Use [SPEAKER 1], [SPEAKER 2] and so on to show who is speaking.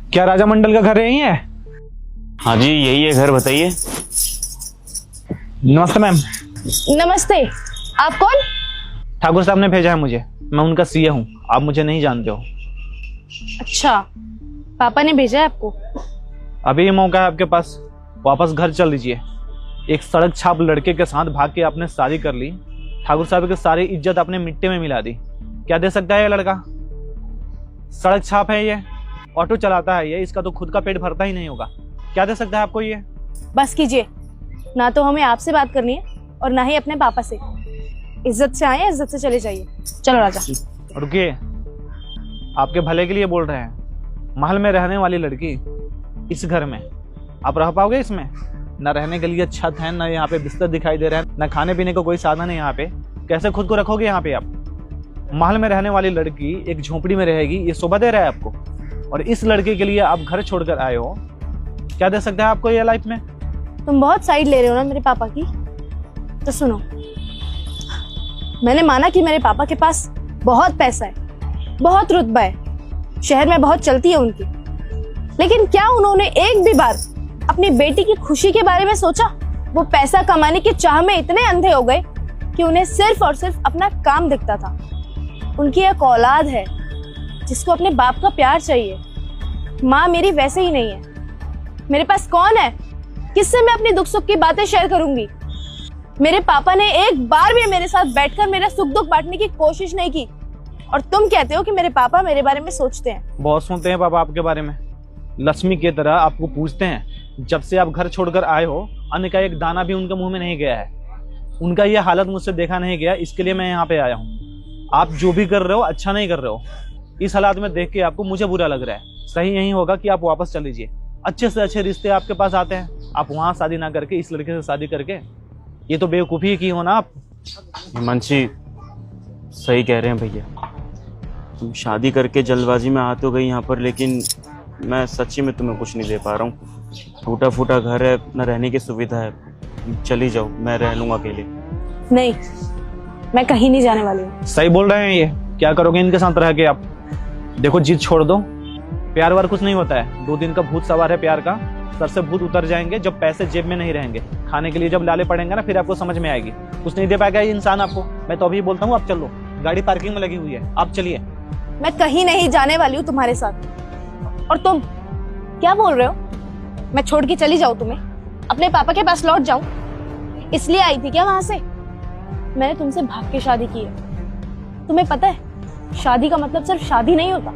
[SPEAKER 1] क्या राजा मंडल का घर यही है?
[SPEAKER 2] हाँ जी यही है घर, बताइए।
[SPEAKER 1] नमस्ते मैम।
[SPEAKER 3] नमस्ते। आप कौन?
[SPEAKER 1] ठाकुर साहब ने भेजा है मुझे, मैं उनका सीए हूँ। आप मुझे नहीं जानते हो।
[SPEAKER 3] अच्छा, पापा ने भेजा है आपको?
[SPEAKER 1] अभी ये मौका है आपके पास, वापस घर चल दीजिए। एक सड़क छाप लड़के के साथ भाग के आपने शादी कर ली, ठाकुर साहब की सारी इज्जत आपने मिट्टी में मिला दी। क्या दे सकता है ये लड़का? सड़क छाप है ये, ऑटो चलाता है ये, इसका तो खुद का पेट भरता ही नहीं होगा। क्या दे सकता है आपको ये?
[SPEAKER 3] बस कीजिए, ना तो हमें आपसे बात करनी है और ना ही अपने पापा से। इज्जत से आए, इज्जत से चले जाइए। चलो राजा।
[SPEAKER 1] रुकिए, आपके भले के लिए बोल रहे हैं। महल में रहने वाली लड़की इस घर में आप रह पाओगे? इसमें न रहने के लिए छत है, न यहाँ पे बिस्तर दिखाई दे रहा है, न खाने पीने को कोई साधन है यहाँ पे। कैसे खुद को रखोगे यहाँ पे आप? महल में रहने वाली लड़की एक झोपड़ी में रहेगी, ये शोभा दे रहा है आपको? और इस लड़के के लिए आप घर छोड़कर आए हो, क्या दे सकता है आपको ये लाइफ में?
[SPEAKER 3] तुम बहुत साइड ले रहे हो ना मेरे पापा की। तो सुनो, मैंने माना कि मेरे पापा के पास बहुत पैसा है, बहुत रुतबा है, शहर में बहुत चलती है उनकी, लेकिन क्या उन्होंने एक भी बार अपनी बेटी की खुशी के बारे में सोचा? वो पैसा कमाने की चाह में इतने अंधे हो गए कि उन्हें सिर्फ और सिर्फ अपना काम दिखता था। उनकी एक औलाद है जिसको अपने बाप का प्यार चाहिए। माँ मेरी वैसे ही नहीं है। मेरे पास कौन है? किससे मैं अपनी दुख सुख की बातें शेयर करूंगी? मेरे पापा ने एक बार भी मेरे साथ बैठकर मेरा सुख दुख बांटने की कोशिश नहीं की। और तुम कहते हो कि मेरे पापा मेरे बारे में सोचते हैं।
[SPEAKER 1] बहुत सुनते हैं पापा आपके बारे में, लक्ष्मी की तरह आपको पूछते हैं। जब से आप घर छोड़कर आए हो, अन्न का एक दाना भी उनके मुंह में नहीं गया है। उनका ये हालत मुझसे देखा नहीं गया, इसके लिए मैं यहाँ पे आया हूँ। आप जो भी कर रहे हो अच्छा नहीं कर रहे हो। इस हालात में देख के आपको मुझे बुरा लग रहा है। सही यही होगा कि आप वापस चल लीजिए। अच्छे से अच्छे रिश्ते आपके पास आते हैं, आप वहाँ शादी ना करके इस लड़के से शादी करके, ये तो बेवकूफ़ी की हो ना आप।
[SPEAKER 2] हिमांशी सही कह रहे हैं भैया, तुम शादी करके जल्दबाजी में आ तो गई यहाँ पर, लेकिन मैं सच्ची में तुम्हें कुछ नहीं दे पा रहा हूँ। टूटा फूटा घर है, न रहने की सुविधा है। चली जाओ, मैं रह लूँगा अकेले।
[SPEAKER 3] नहीं, मैं कहीं नहीं जाने वाली हूँ।
[SPEAKER 1] सही बोल रहे हैं ये। क्या करोगे इनके साथ रह के आप? देखो, जिद छोड़ दो। प्यार वार कुछ नहीं होता है। 2 दिन का भूत सवार है प्यार का, सर से भूत उतर जाएंगे जब पैसे जेब में नहीं रहेंगे। खाने के लिए जब लाले पड़ेंगे ना, फिर आपको समझ में आएगी। कुछ नहीं दे पाएगा ये इंसान आपको। मैं तो अभी बोलता हूँ आप चलो, गाड़ी पार्किंग में लगी हुई है, आप चलिए।
[SPEAKER 3] मैं कहीं नहीं जाने वाली हूँ तुम्हारे साथ। और तुम क्या बोल रहे हो? मैं छोड़ के चली जाऊँ तुम्हें? अपने पापा के पास लौट जाऊँ? इसलिए आई थी क्या वहां से? मैंने तुमसे भाग के शादी की है। तुम्हें पता है, शादी का मतलब सिर्फ शादी नहीं होता।